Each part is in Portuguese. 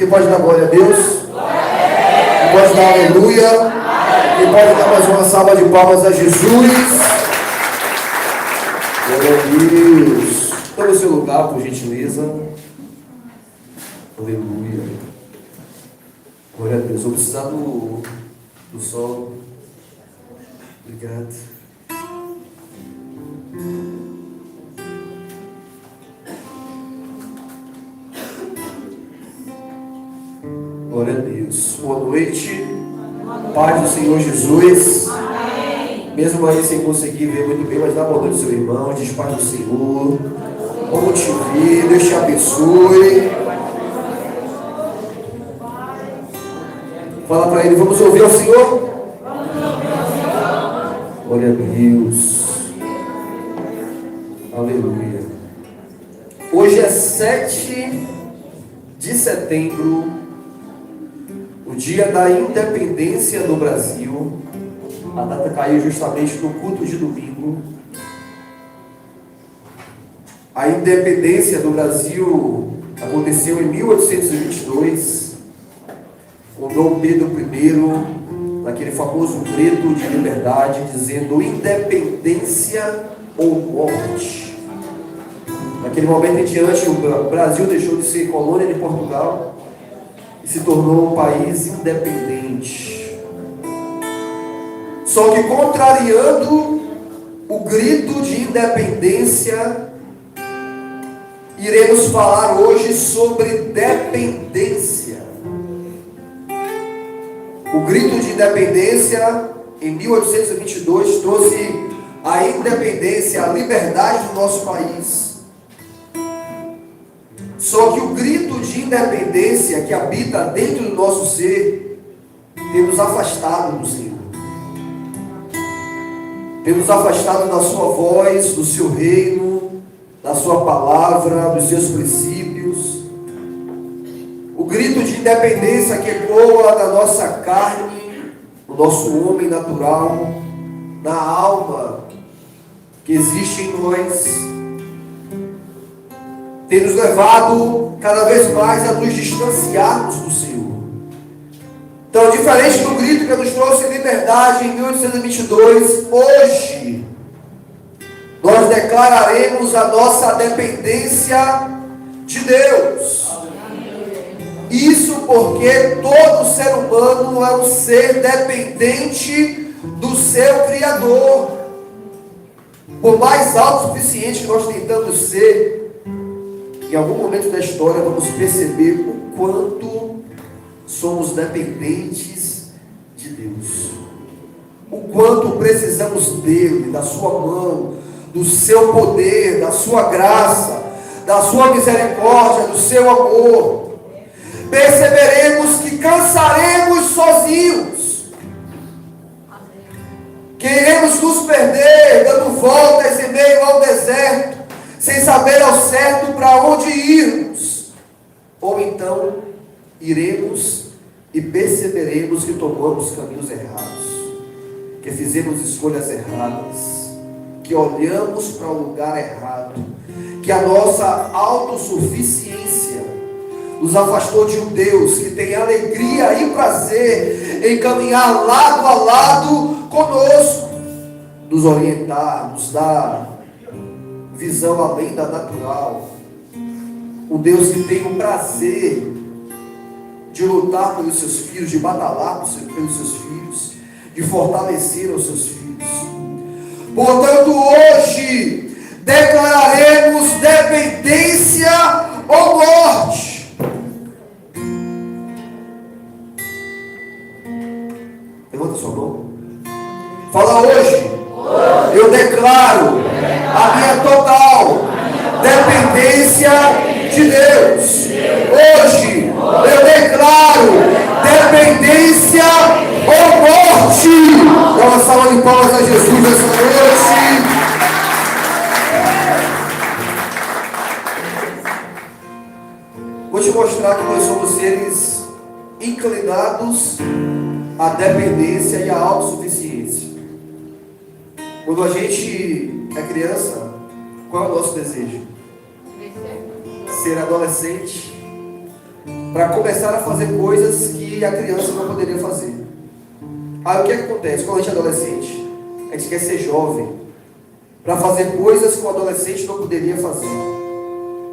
Quem pode dar glória a Deus? Quem pode dar aleluia? Quem pode dar mais uma salva de palmas a Jesus? Glória a Deus. Tome o seu lugar, por gentileza. Aleluia. Glória a Deus. Vou precisar do sol. Obrigado. Glória a Deus. Boa noite. Paz do Senhor Jesus. Amém. Mesmo aí sem conseguir ver muito bem, mas dá boa noite ao seu irmão. Diz paz do Senhor. Bom te ver. Deus te abençoe. Fala para ele, vamos ouvir ao Senhor? Glória a Deus. Aleluia. Hoje é 7 de setembro, o dia da independência do Brasil. A data caiu justamente no culto de domingo. A independência do Brasil aconteceu em 1822, com Dom Pedro I, naquele famoso grito de liberdade, dizendo independência ou morte. Naquele momento em diante, o Brasil deixou de ser colônia de Portugal e se tornou um país independente. Só que, contrariando o grito de independência, iremos falar hoje sobre dependência. O grito de independência em 1822 trouxe a independência, a liberdade do nosso país. Só que o grito de independência que habita dentro do nosso ser tem nos afastado do Senhor. Tem nos afastado da sua voz, do seu reino, da sua palavra, dos seus princípios. O grito de independência que ecoa na nossa carne, no nosso homem natural, na alma que existe em nós, tem nos levado cada vez mais a nos distanciarmos do Senhor. Então, diferente do grito que nos trouxe liberdade em 1822, hoje nós declararemos a nossa dependência de Deus. Isso porque todo ser humano é um ser dependente do seu Criador. Por mais autossuficiente que nós tentamos ser, em algum momento da história vamos perceber o quanto somos dependentes de Deus. O quanto precisamos dele, da sua mão, do seu poder, da sua graça, da sua misericórdia, do seu amor. Perceberemos que cansaremos sozinhos, que iremos nos perder dando voltas em meio ao deserto, sem saber ao certo para onde irmos. Ou então iremos e perceberemos que tomamos caminhos errados, que fizemos escolhas erradas, que olhamos para o lugar errado, que a nossa autossuficiência nos afastou de um Deus que tem alegria e prazer em caminhar lado a lado conosco, nos orientar, nos dar visão além da natural. Um Deus que tem o prazer de lutar pelos seus filhos, de batalhar pelos seus filhos, de fortalecer os seus filhos. Portanto, hoje declararemos dependência ou morte. Levanta sua mão. Fala hoje. Eu declaro a minha total dependência de Deus. Hoje eu declaro dependência ou morte. Dá uma salva de palmas a Jesus essa noite. Vou te mostrar que nós somos seres inclinados à dependência e à autossuficiência. Quando a gente é criança, qual é o nosso desejo? Ser adolescente. para começar a fazer coisas que a criança não poderia fazer. Aí o que acontece? Quando a gente é adolescente, a gente quer ser jovem para fazer coisas que o adolescente não poderia fazer.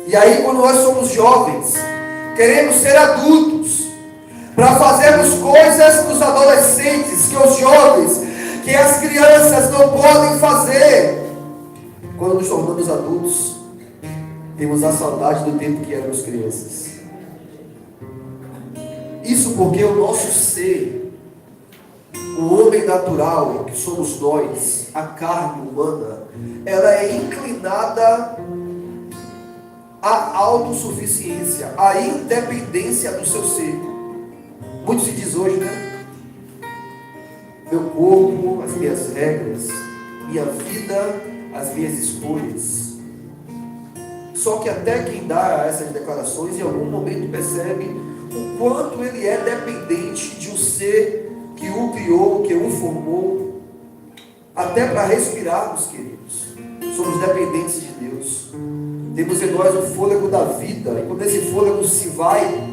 E aí, quando nós somos jovens, queremos ser adultos para fazermos coisas que os adolescentes, que os jovens, que as crianças não podem fazer. Quando nos tornamos adultos, temos a saudade do tempo que éramos crianças. Isso porque o nosso ser, o homem natural, que somos nós, a carne humana, ela é inclinada à autossuficiência, à independência do seu ser. Muito se diz hoje, né? Meu corpo, as minhas regras, minha vida, as minhas escolhas. Só que até quem dá essas declarações, em algum momento percebe o quanto ele é dependente de um ser que o criou, que o formou, até para respirarmos, queridos. Somos dependentes de Deus. Temos em nós o fôlego da vida, e quando esse fôlego se vai,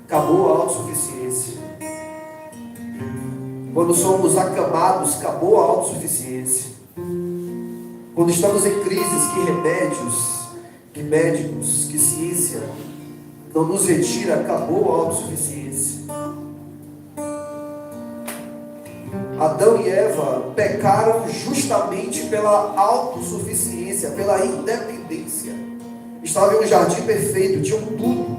acabou a autossuficiência. Quando somos acamados, acabou a autossuficiência. Quando estamos em crises, que remédios, que médicos, que ciência não nos retira, acabou a autossuficiência. Adão e Eva pecaram justamente pela autossuficiência, pela independência. Estavam em um jardim perfeito, tinham tudo.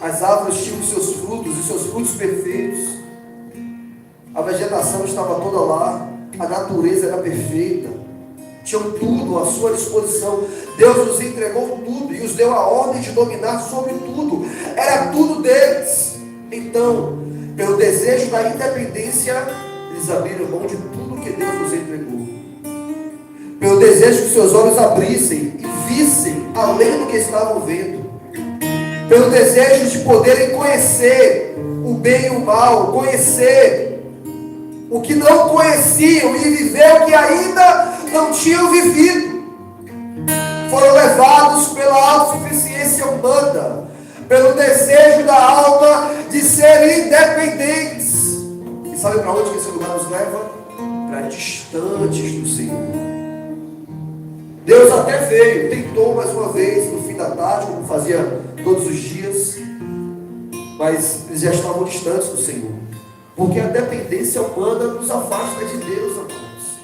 As árvores tinham seus frutos, os seus frutos perfeitos. A vegetação estava toda lá, a natureza era perfeita. Tinham tudo à sua disposição. Deus nos entregou tudo e os deu a ordem de dominar sobre tudo. Era tudo deles. Então, pelo desejo da independência, eles abriram mão de tudo que Deus nos entregou. Pelo desejo que seus olhos abrissem e vissem além do que estavam vendo. Pelo desejo de poderem conhecer o bem e o mal, conhecer o que não conheciam e viver o que ainda não tinham vivido. Foram levados pela autossuficiência humana, pelo desejo da alma de serem independentes. E sabe para onde que esse lugar nos leva? Para distantes do Senhor. Deus até veio, tentou mais uma vez no fim da tarde, como fazia todos os dias, mas eles já estavam distantes do Senhor. Porque a dependência humana nos afasta de Deus, amados.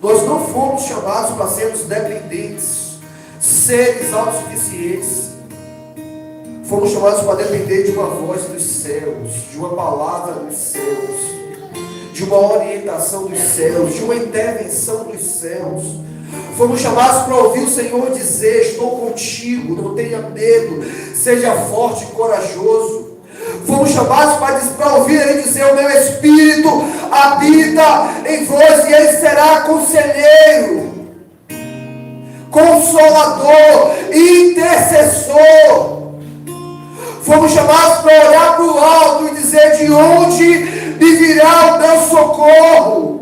Nós não fomos chamados para sermos dependentes, seres autossuficientes. Fomos chamados para depender de uma voz dos céus, de uma palavra dos céus, de uma orientação dos céus, de uma intervenção dos céus. Fomos chamados para ouvir o Senhor dizer: estou contigo, não tenha medo, seja forte e corajoso. Fomos chamados para ouvir Ele dizer: o meu Espírito habita em vós e Ele será conselheiro, consolador, intercessor. Fomos chamados para olhar para o alto e dizer: de onde me virá o meu socorro?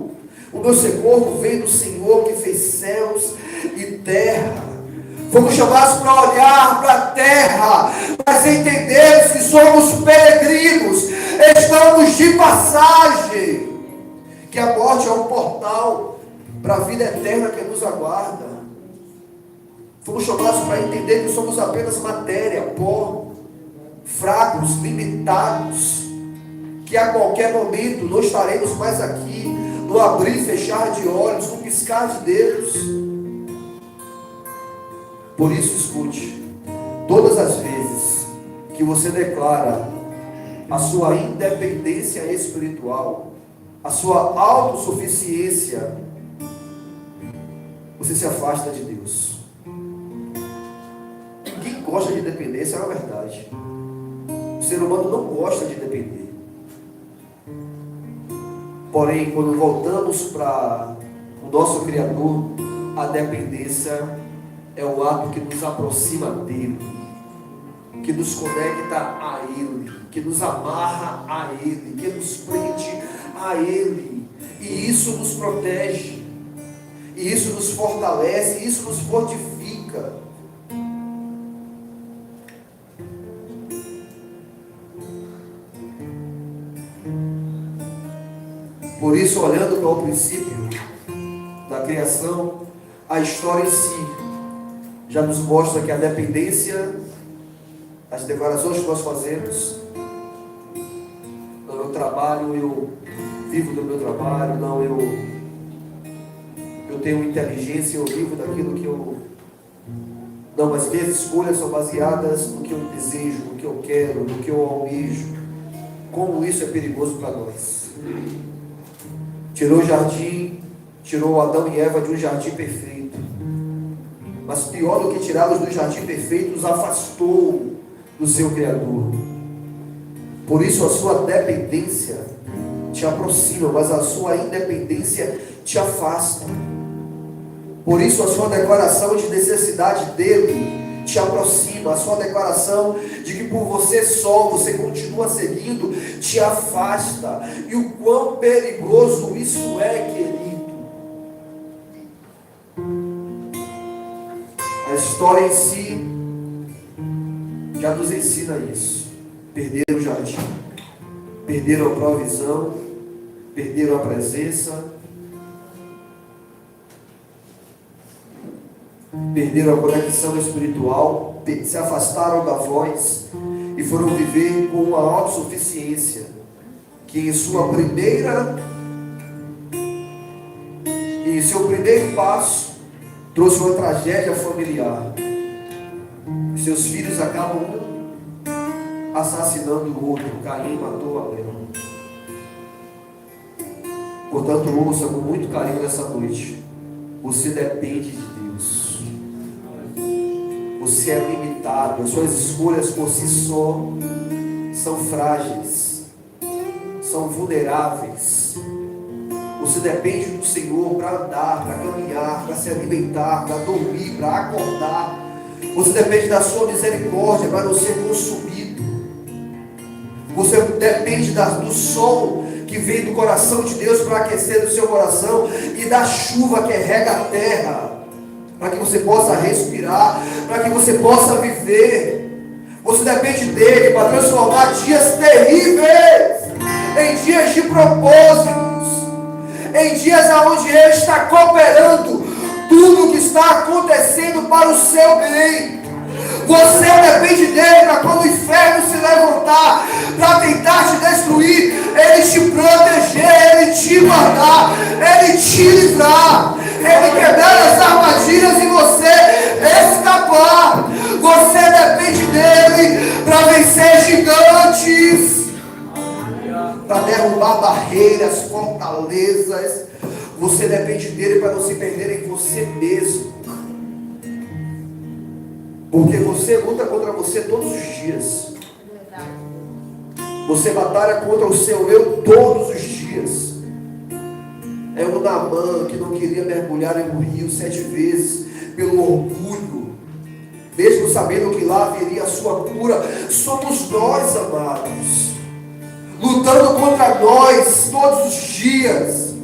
O meu socorro vem do Senhor que fez céus e terra. Fomos chamados para olhar para a terra, mas entender que somos peregrinos, estamos de passagem, que a morte é um portal para a vida eterna que nos aguarda. Fomos chamados para entender que somos apenas matéria, pó, fracos, limitados, que a qualquer momento não estaremos mais aqui, no abrir e fechar de olhos, no piscar de dedos. Por isso, escute: todas as vezes que você declara a sua independência espiritual, a sua autossuficiência, você se afasta de Deus. Ninguém gosta de dependência, é uma verdade. O ser humano não gosta de depender. Porém, quando voltamos para o nosso Criador, a dependência é o ato que nos aproxima dele, que nos conecta a Ele, que nos amarra a Ele, que nos prende a Ele. E isso nos protege, e isso nos fortalece, e isso nos fortifica. Por isso, olhando para o princípio da criação, a história em si já nos mostra que a dependência, as declarações que nós fazemos, não, eu trabalho, eu vivo do meu trabalho, não, eu tenho inteligência, eu vivo daquilo que eu... Não, mas minhas escolhas são baseadas no que eu desejo, no que eu quero, no que eu almejo. Como isso é perigoso para nós. Tirou o jardim, tirou Adão e Eva de um jardim perfeito. Mas pior do que tirá-los do jardim perfeito, os afastou do seu Criador. Por isso a sua dependência te aproxima, mas a sua independência te afasta. Por isso a sua declaração de necessidade dele te aproxima. A sua declaração de que por você só você continua seguindo te afasta. E o quão perigoso isso é, querido. A história em si já nos ensina isso. Perderam o jardim, perderam a provisão, perderam a presença, perderam a conexão espiritual, se afastaram da voz e foram viver com uma autossuficiência que em seu primeiro passo trouxe uma tragédia familiar. Seus filhos acabam um assassinando o outro. Caim matou Abel. Portanto, ouça com muito carinho nessa noite. Você depende de Deus. Você é limitado. As suas escolhas por si só são frágeis, são vulneráveis. Você depende do Senhor para andar, para caminhar, para se alimentar, para dormir, para acordar. Você depende da sua misericórdia para não ser consumido. Você depende do sol que vem do coração de Deus para aquecer o seu coração e da chuva que rega a terra, para que você possa respirar, para que você possa viver. Você depende dele para transformar dias terríveis em dias de propósitos, em dias onde ele está cooperando tudo o que está acontecendo para o seu bem. Você depende dele para quando o inferno se levantar para tentar te destruir, ele te proteger, ele te guardar, ele te livrar, ele quebrar as armadilhas e você escapar. Você depende dele para vencer gigantes, para derrubar barreiras, fortalezas. Você depende dele para não se perder em você mesmo. Porque você luta contra você todos os dias. Você batalha contra o seu eu todos os dias. É o Naamã que não queria mergulhar em um rio 7 vezes pelo orgulho, mesmo sabendo que lá haveria a sua cura. Somos nós, amados, lutando contra nós todos os dias,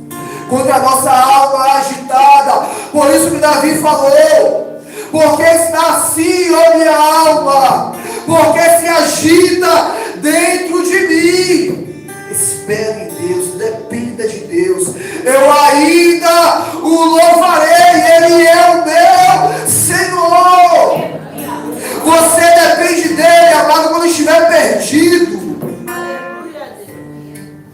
contra a nossa alma agitada. Por isso que Davi falou: porque está assim, ó minha alma, porque se agita dentro de mim. Espere em Deus, dependa de Deus. Eu ainda o louvarei, ele é o meu Senhor. Você depende dele, amado, quando estiver perdido,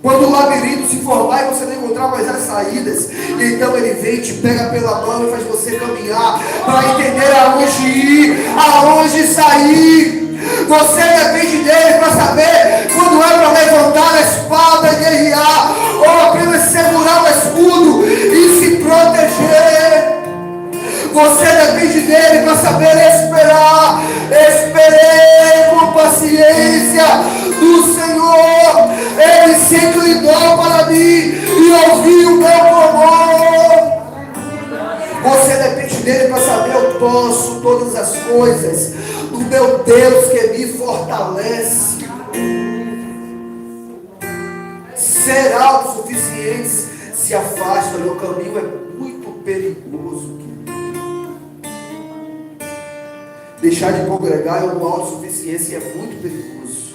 quando o labirinto se formar e você não encontrar mais as saídas, então ele vem, te pega pela mão e faz você caminhar para entender aonde ir, aonde sair. Você depende dele para saber quando é para levantar a espada e guerrear, ou apenas segurar o escudo e se proteger. Você depende dele para saber esperar. Esperei com paciência do Senhor. Ele se inclinou para mim e ouviu o meu clamor. Você depende dele para saber: eu posso todas as coisas do meu Deus que me fortalece. Ser autossuficiente se afasta, meu caminho é muito perigoso. Deixar de congregar é uma autossuficiência, é muito perigoso.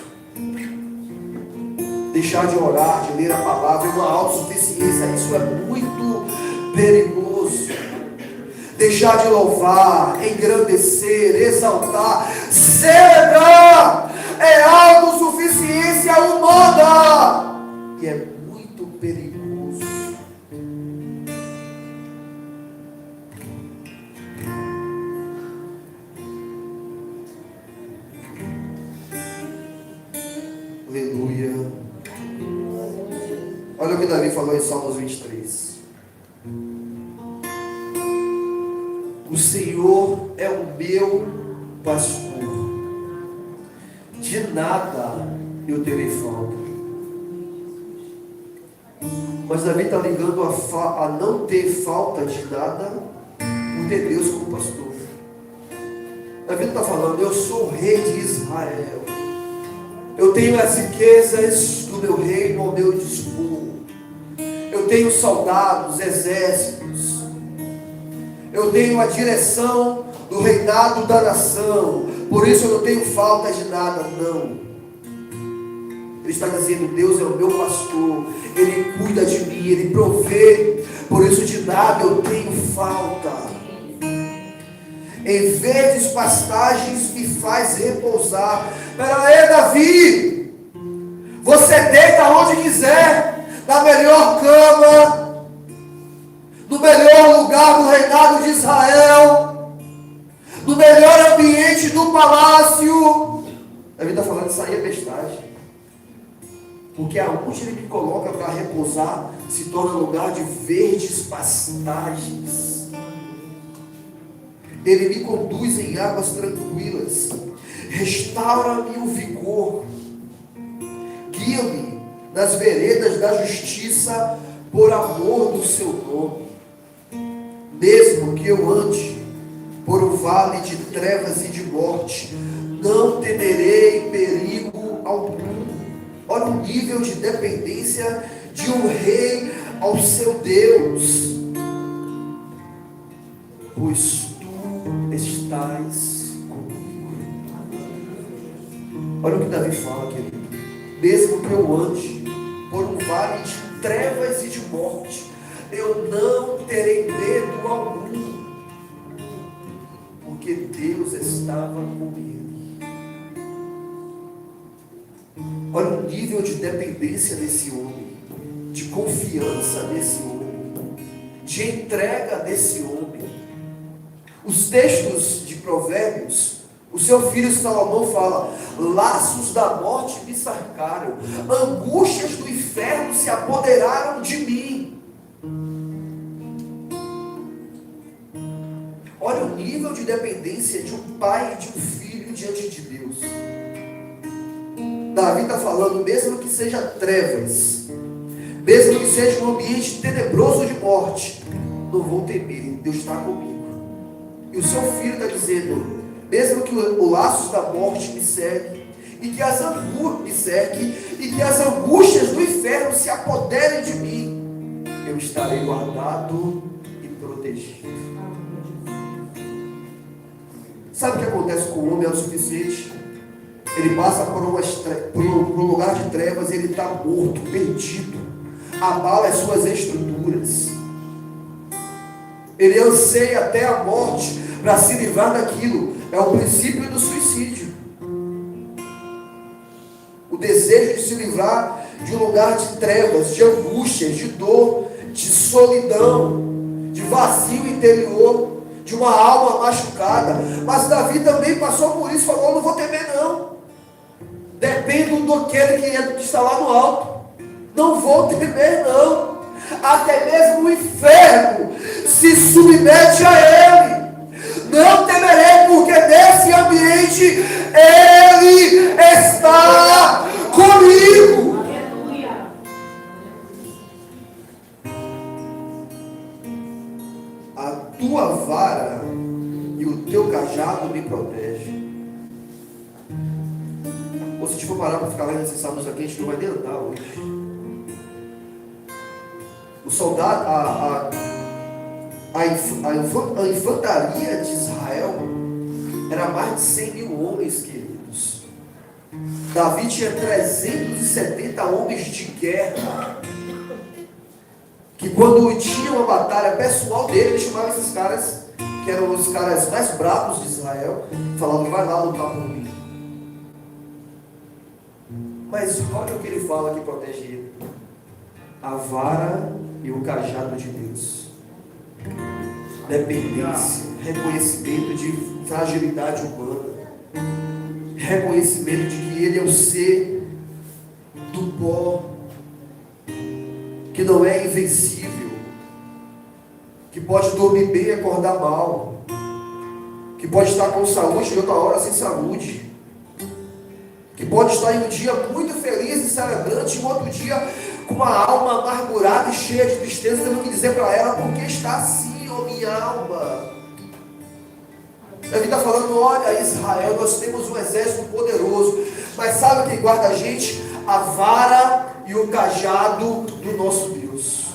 deixar de orar, de ler a palavra, é uma autossuficiência. Isso é muito perigoso. Deixar de louvar, engrandecer, exaltar, celebrar, é autossuficiência humana. E é muito perigoso. Aleluia. Olha o que Davi falou em Salmos 23. O Senhor é o meu pastor, de nada eu terei falta. Mas Davi está ligando a não ter falta de nada por ter Deus como pastor. Davi está falando, eu sou o rei de Israel. Eu tenho as riquezas do meu reino ao meu dispor. Eu tenho soldados, exércitos. Eu tenho a direção do reinado da nação. Por isso eu não tenho falta de nada, não. Ele está dizendo, Deus é o meu pastor. Ele cuida de mim, Ele provê. Por isso de nada eu tenho falta. Em verdes pastagens me faz repousar. Espera aí, Davi. Você deita onde quiser, na melhor cama, no melhor lugar do reinado de Israel, no melhor ambiente do palácio. Davi está falando, isso aí é bestagem. Porque aonde Ele me coloca para repousar se torna lugar de verdes pastagens. Ele me conduz em águas tranquilas, restaura-me o vigor, guia-me nas veredas da justiça, por amor do seu nome. Mesmo que eu ande por um vale de trevas e de morte, não temerei perigo algum. Olha o nível de dependência de um rei ao seu Deus. Pois tu estás comigo. Olha o que Davi fala, querido. Mesmo que eu ande por um vale de trevas e de morte, eu não terei medo algum, porque Deus estava com ele. Olha o nível de dependência desse homem, de confiança desse homem, de entrega desse homem. Os textos de Provérbios, o seu filho Salomão fala, laços da morte me cercaram, angústias do inferno se apoderaram de mim. Olha o nível de dependência de um pai e de um filho diante de Deus. Davi está falando, mesmo que seja trevas, mesmo que seja um ambiente tenebroso de morte, não vou temer, Deus está comigo. E o seu filho está dizendo, mesmo que o laço da morte me cerque, e que as angústias do inferno se apoderem de mim, eu estarei guardado e protegido. Sabe o que acontece com o homem autossuficiente? Ele passa por um lugar de trevas e ele está morto, perdido, abala as suas estruturas. Ele anseia até a morte para se livrar daquilo. É o princípio do suicídio. O desejo de se livrar de um lugar de trevas, de angústias, de dor, de solidão, de vazio interior, de uma alma machucada. Mas Davi também passou por isso, falou, não vou temer não. Dependo daquele que está lá no alto. Não vou temer não. Até mesmo o inferno se submete a ele. Não temerei, porque nesse ambiente ele está comigo. Aleluia. A tua vara e o teu cajado me protegem. Ou se a gente for parar para ficar lendo esses salmos aqui, a gente não vai nem andar hoje. O soldado, a infantaria de Israel era mais de 100 mil homens, queridos. Davi tinha 370 homens de guerra, que quando tinha uma batalha pessoal dele, ele chamava esses caras, que eram os caras mais bravos de Israel, falando: vai lá lutar por mim. Mas olha o que ele fala que protege ele: a vara e o cajado de Deus. Dependência, reconhecimento de fragilidade humana, reconhecimento de que ele é o ser do pó, que não é invencível, que pode dormir bem e acordar mal, que pode estar com saúde e outra hora sem saúde, que pode estar em um dia muito feliz e celebrante e um outro dia com uma alma amargurada e cheia de tristeza, tendo que dizer para ela: por que está assim, ó minha alma? Davi está falando: olha, Israel, nós temos um exército poderoso, mas sabe quem guarda a gente? A vara e o cajado do nosso Deus.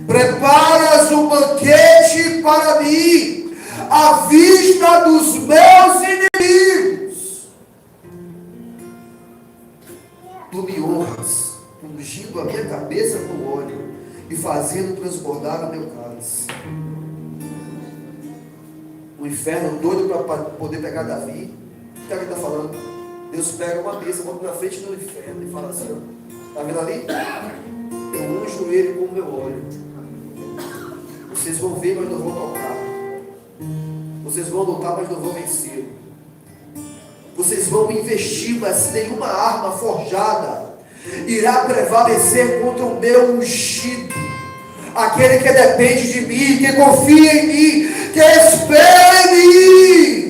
Preparas um banquete para mim, à vista dos meus inimigos. Tu me honras, ungindo a minha cabeça com óleo e fazendo transbordar o meu cálice. O inferno doido para poder pegar Davi. O que ele está falando? Deus pega uma mesa, bota na frente do inferno e fala assim: está vendo ali? Eu unjo ele com o meu óleo. Vocês vão ver, mas não vão tocar. Vocês vão lutar, mas não vão vencer. Vocês vão investir, mas nenhuma arma forjada irá prevalecer contra o meu ungido. Aquele que depende de mim, que confia em mim, que espera em mim.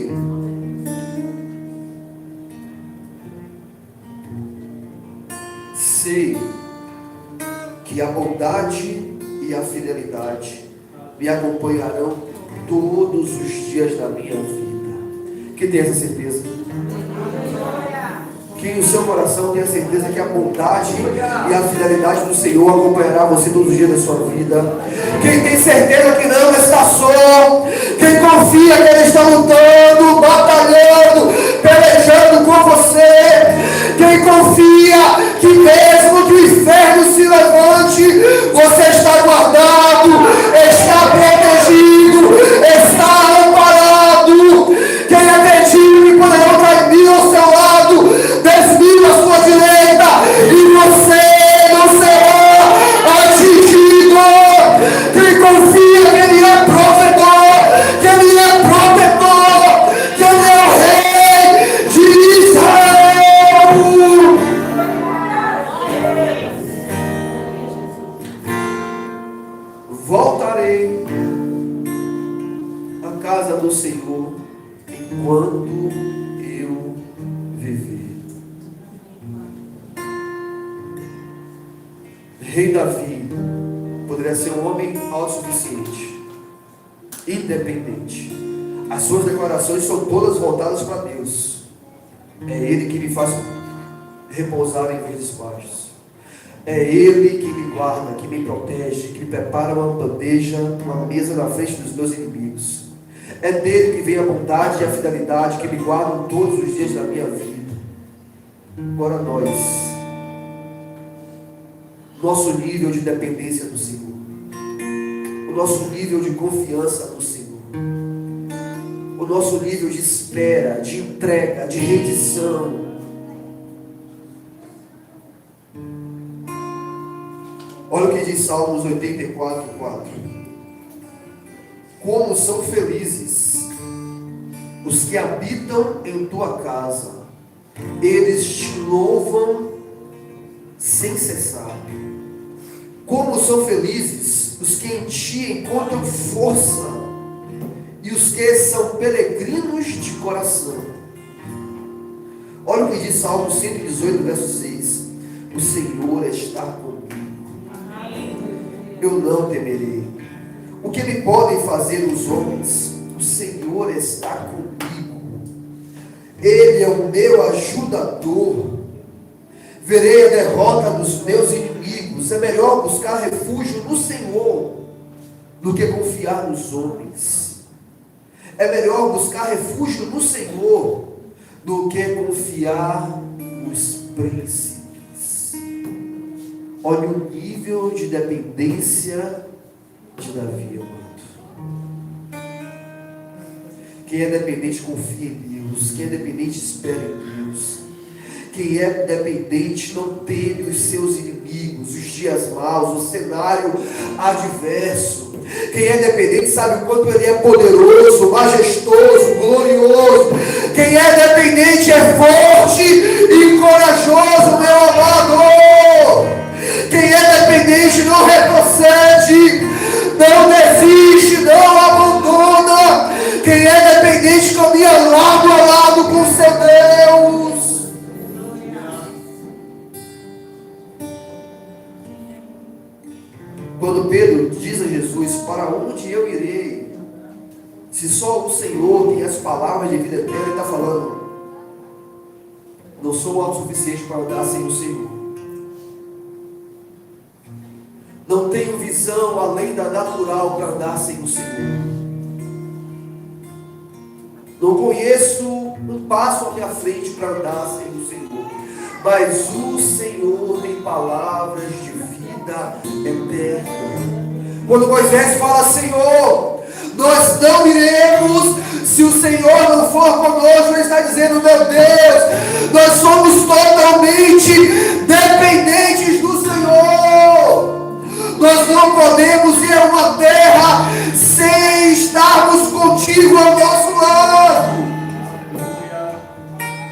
Sei que a bondade e a fidelidade me acompanharão todos os dias da minha vida. Quem tem essa certeza? Quem no seu coração tem a certeza que a bondade e a fidelidade do Senhor acompanhará você todos os dias da sua vida? Quem tem certeza que não está só? Quem confia que Ele está lutando, batalhando, pelejando com você? Quem confia que mesmo que o inferno se levante, você está guardado, está protegido, está amparado? Quem acredita que poderão cair mil ao seu lado, 10.000 à sua direita, e você não será atingido? Quem confia que Ele é provedor, que Ele é protetor, que Ele é o Rei de Israel? Voltarei à casa do Senhor enquanto eu viver. Rei Davi poderia ser um homem autossuficiente, independente. As suas declarações são todas voltadas para Deus. É Ele que me faz repousar em verdes pastos. É Ele que me guarda, que me protege, que me prepara uma bandeja, uma mesa na frente dos meus inimigos. É dele que vem a bondade e a fidelidade que me guardam todos os dias da minha vida. Agora nosso nível de dependência do Senhor, o nosso nível de confiança no Senhor, o nosso nível de espera, de entrega, de rendição. Olha o que diz Salmos 84:4. Como são felizes os que habitam em tua casa, eles te louvam sem cessar. Como são felizes os que em ti encontram força, e os que são peregrinos de coração. Olha o que diz Salmo 118, verso 6. O Senhor está comigo, eu não temerei. O que me podem fazer os homens? O Senhor está comigo. Ele é o meu ajudador. Verei a derrota dos meus inimigos. É melhor buscar refúgio no Senhor do que confiar nos homens. É melhor buscar refúgio no Senhor do que confiar nos príncipes. Olha o nível de dependência de Davi, amado. Quem é dependente confia em Deus. Quem é dependente espera em Deus. Quem é dependente não teme os seus inimigos, os dias maus, o cenário adverso. Quem é dependente sabe o quanto ele é poderoso, majestoso, glorioso. Quem é dependente é forte e corajoso, meu amado. Quem é dependente não retrocede, não desiste, não abandona. Quem é dependente caminha lado a lado com seu Deus. Quando Pedro diz a Jesus: para onde eu irei? Se só o Senhor tem as palavras de vida eterna, ele está falando: não sou autossuficiente para andar sem o Senhor. Não tenho visão além da natural para andar sem o Senhor. Não conheço um passo à minha frente para andar sem o Senhor. Mas o Senhor tem palavras de vida eterna. Quando Moisés fala: Senhor, nós não iremos se o Senhor não for conosco, ele está dizendo: meu Deus, nós somos totalmente dependentes do Senhor. Nós não podemos ir a uma terra sem estarmos contigo ao nosso lado.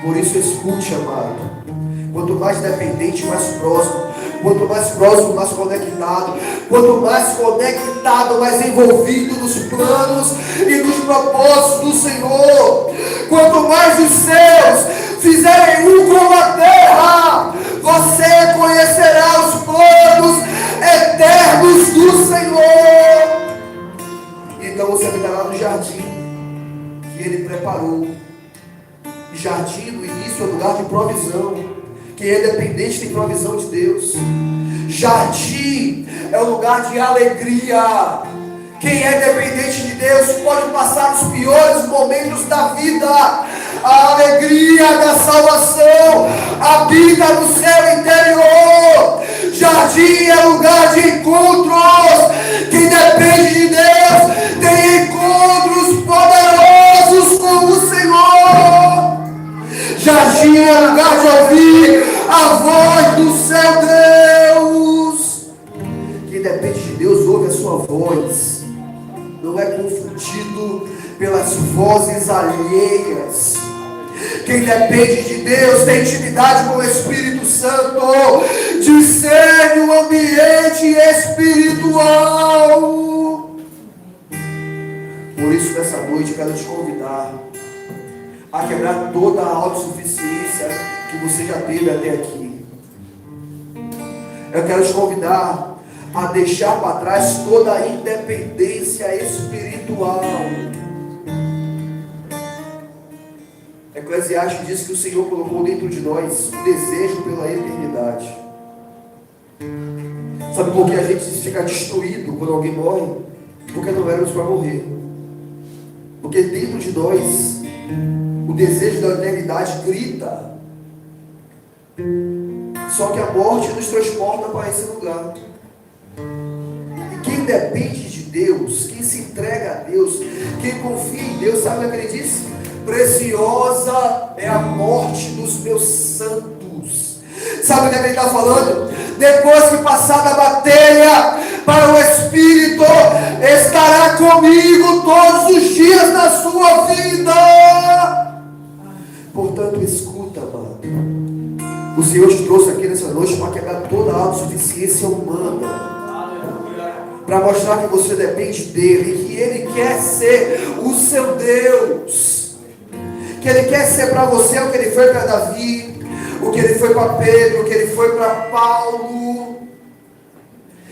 Por isso escute, amado. Quanto mais dependente, mais próximo. Quanto mais próximo, mais conectado. Quanto mais conectado, mais envolvido nos planos e nos propósitos do Senhor. Quanto mais os céus fizerem um com a terra, você conhecerá os planos eternos do Senhor. Então você habitará no jardim que Ele preparou. Jardim, no início, é lugar de provisão. Quem é dependente tem provisão de Deus. Jardim é um lugar de alegria. Quem é dependente de Deus pode passar os piores momentos da vida. A alegria da salvação habita no seu interior. Jardim é lugar de encontros. Quem depende de Deus tem encontros poderosos com o Senhor. Jardim é lugar de ouvir a voz do seu Deus. Quem depende de Deus ouve a sua voz. Não é confundido pelas vozes alheias. Quem depende de Deus tem intimidade com o Espírito Santo. Discerne o ambiente espiritual. Por isso, nessa noite, eu quero te convidar a quebrar toda a autossuficiência que você já teve até aqui. Eu quero te convidar a deixar para trás toda a independência espiritual. Eclesiastes diz que o Senhor colocou dentro de nós um desejo pela eternidade. Sabe por que a gente fica destruído quando alguém morre? Porque não éramos para morrer. Porque dentro de nós o desejo da eternidade grita. Só que a morte nos transporta para esse lugar. E quem depende de Deus, quem se entrega a Deus, quem confia em Deus, sabe o que ele diz? Preciosa é a morte dos meus santos. Sabe o que ele está falando? Depois que passar da batalha para o Espírito, estará comigo todos os dias da sua vida. Portanto, escuta, amado. O Senhor te trouxe aqui nessa noite para quebrar toda a autossuficiência humana. Para mostrar que você depende dEle, que Ele quer ser o seu Deus. Que Ele quer ser para você o que Ele foi para Davi, o que Ele foi para Pedro, o que Ele foi para Paulo.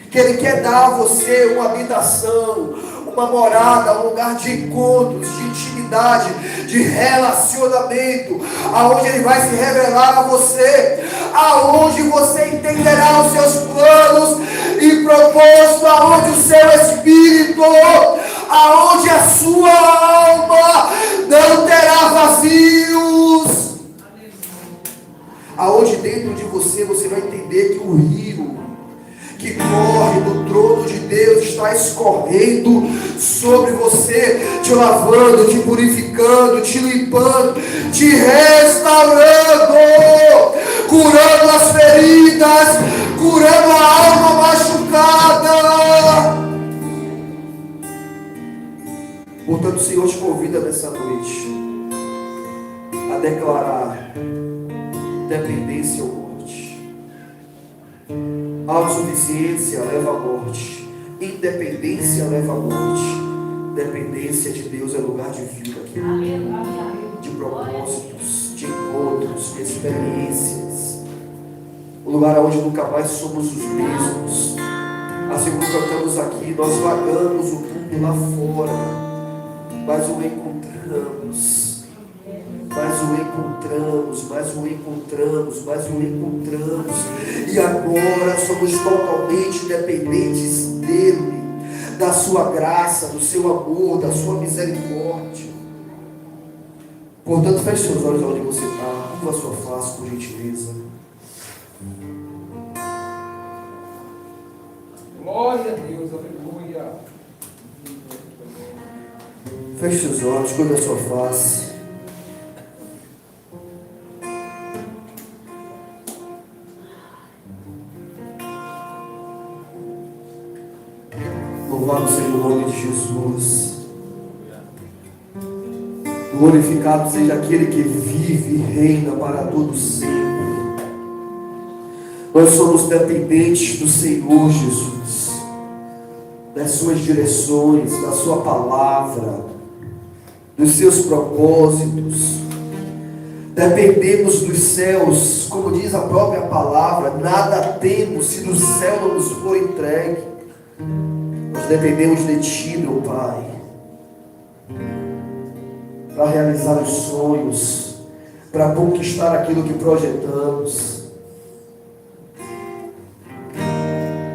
Que Ele quer dar a você uma habitação, uma morada, um lugar de encontros, de intimidade, de relacionamento, aonde Ele vai se revelar a você, aonde você entenderá os seus planos e propósitos, aonde o seu espírito, aonde a sua alma não terá vazios. aonde dentro de você vai entender que o rio que corre do trono de Deus está escorrendo sobre você, te lavando, te purificando, te limpando, te restaurando, curando as feridas, curando a alma machucada. Portanto, o Senhor te convida nessa noite a declarar dependência ou morte. Autossuficiência leva à morte, independência leva à morte, dependência de Deus é lugar de vida, de propósitos, de encontros, de experiências, o lugar onde nunca mais somos os mesmos. Assim como cantamos aqui, nós vagamos o mundo lá fora, mas o encontramos. Mas o encontramos, e agora somos totalmente dependentes dele, da sua graça, do seu amor, da sua misericórdia. Portanto, feche seus olhos onde você está, curva a sua face, por gentileza. Glória a Deus, aleluia. Feche seus olhos, curva a sua face. Louvado seja o nome de Jesus. Glorificado seja aquele que vive e reina para todo sempre. Nós somos dependentes do Senhor Jesus, das suas direções, da sua palavra, dos seus propósitos. Dependemos dos céus, como diz a própria palavra, nada temos se do céu não nos for entregue. Nós dependemos de Ti, meu Pai, para realizar os sonhos, para conquistar aquilo que projetamos,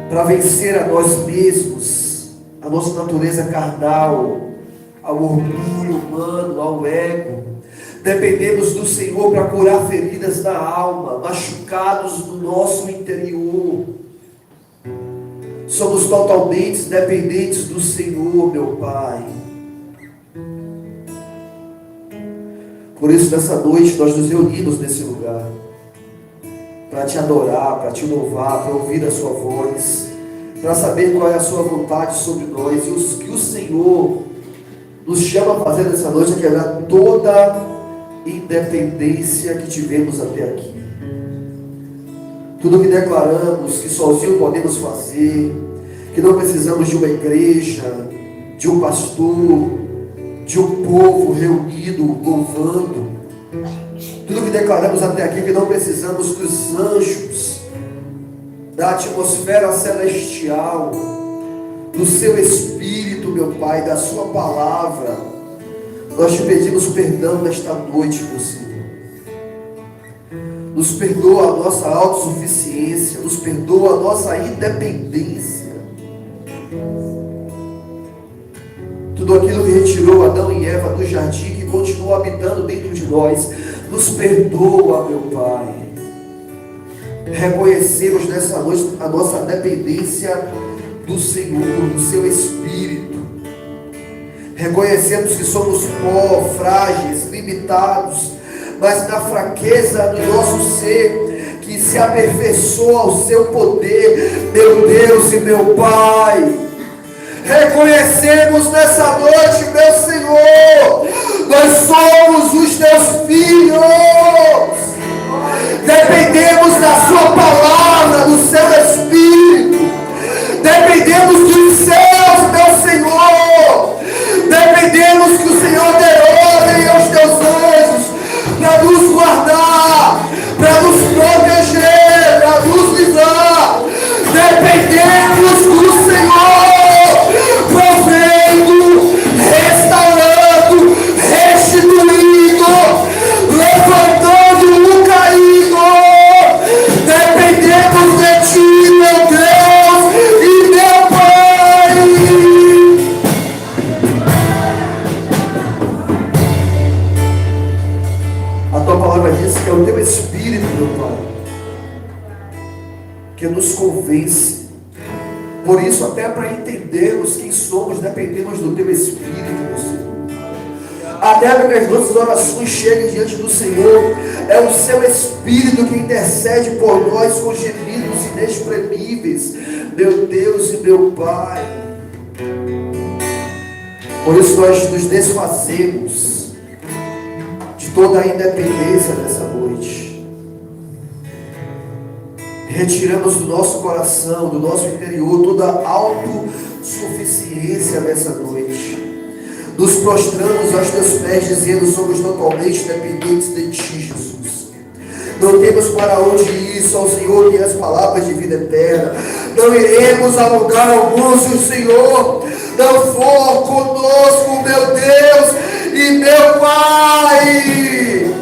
para vencer a nós mesmos, a nossa natureza carnal, ao orgulho humano, ao ego. Dependemos do Senhor para curar feridas da alma, machucados no nosso interior. Somos totalmente dependentes do Senhor, meu Pai. Por isso, nessa noite, nós nos reunimos nesse lugar para Te adorar, para Te louvar, para ouvir a Sua voz, para saber qual é a Sua vontade sobre nós. E o que o Senhor nos chama a fazer nessa noite é quebrar toda independência que tivemos até aqui. Tudo que declaramos que sozinho podemos fazer, que não precisamos de uma igreja, de um pastor, de um povo reunido, louvando. Tudo que declaramos até aqui que não precisamos dos anjos, da atmosfera celestial, do seu Espírito, meu Pai, da sua palavra. Nós Te pedimos perdão nesta noite, meu Senhor. Nos perdoa a nossa autossuficiência, nos perdoa a nossa independência. Tudo aquilo que retirou Adão e Eva do jardim, que continua habitando dentro de nós, nos perdoa, meu Pai. Reconhecemos nessa noite a nossa dependência do Senhor, do Seu Espírito. Reconhecemos que somos pó, frágeis, limitados, mas na fraqueza do nosso ser, que se aperfeiçoa o Seu poder, meu Deus e meu Pai. Reconhecemos nessa noite, meu Senhor, nós somos os Teus filhos. Dependemos da Sua palavra, do Seu Espírito. Dependemos dos céus, meu Senhor. Dependemos que o Senhor dê ordem aos Teus anjos para nos guardar, para nos proteger, para nos livrar. Dependemos do Senhor, provendo, restaurando, restituindo, levantando o caído. Dependemos de Ti, meu Deus e meu Pai. A Tua palavra diz que é o Teu Espírito, meu Pai, que nos convence. Por isso, até para entendermos quem somos, dependemos do Teu Espírito, meu Senhor. Até para que as nossas orações cheguem diante do Senhor, é o Seu Espírito que intercede por nós com gemidos inexprimíveis, meu Deus e meu Pai. Por isso nós nos desfazemos de toda a independência nessa noite. Retiramos do nosso coração, do nosso interior, toda a autossuficiência nessa noite. Nos prostramos aos Teus pés, dizendo: somos totalmente dependentes de Ti, Jesus. Não temos para onde ir, só o Senhor tem as palavras de vida eterna. Não iremos a lugar algum se o Senhor não for conosco, meu Deus e meu Pai.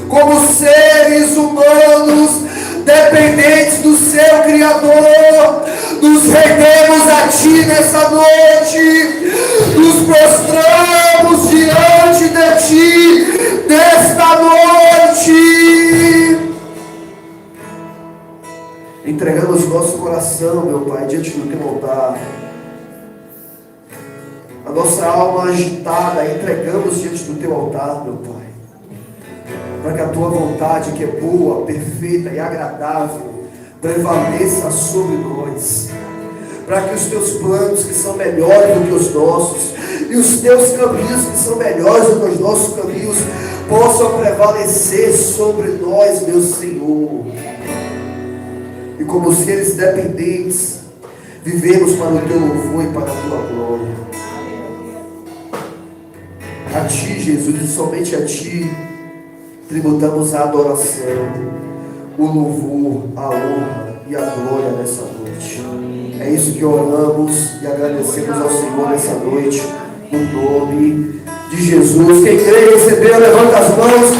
Como seres humanos dependentes do Seu Criador, nos rendemos a Ti nessa noite, nos prostramos diante de Ti nesta noite, entregamos nosso coração, meu Pai, diante do Teu altar, a nossa alma agitada, entregamos diante do Teu altar, meu Pai, para que a Tua vontade, que é boa, perfeita e agradável, prevaleça sobre nós, para que os Teus planos, que são melhores do que os nossos, e os Teus caminhos, que são melhores do que os nossos caminhos, possam prevalecer sobre nós, meu Senhor. E como seres dependentes, vivemos para o Teu louvor e para a Tua glória. A Ti, Jesus, e somente a Ti tributamos a adoração, o louvor, a honra e a glória nessa noite. É isso que oramos e agradecemos ao Senhor nessa noite, no nome de Jesus. Quem crê e recebeu, levanta as mãos.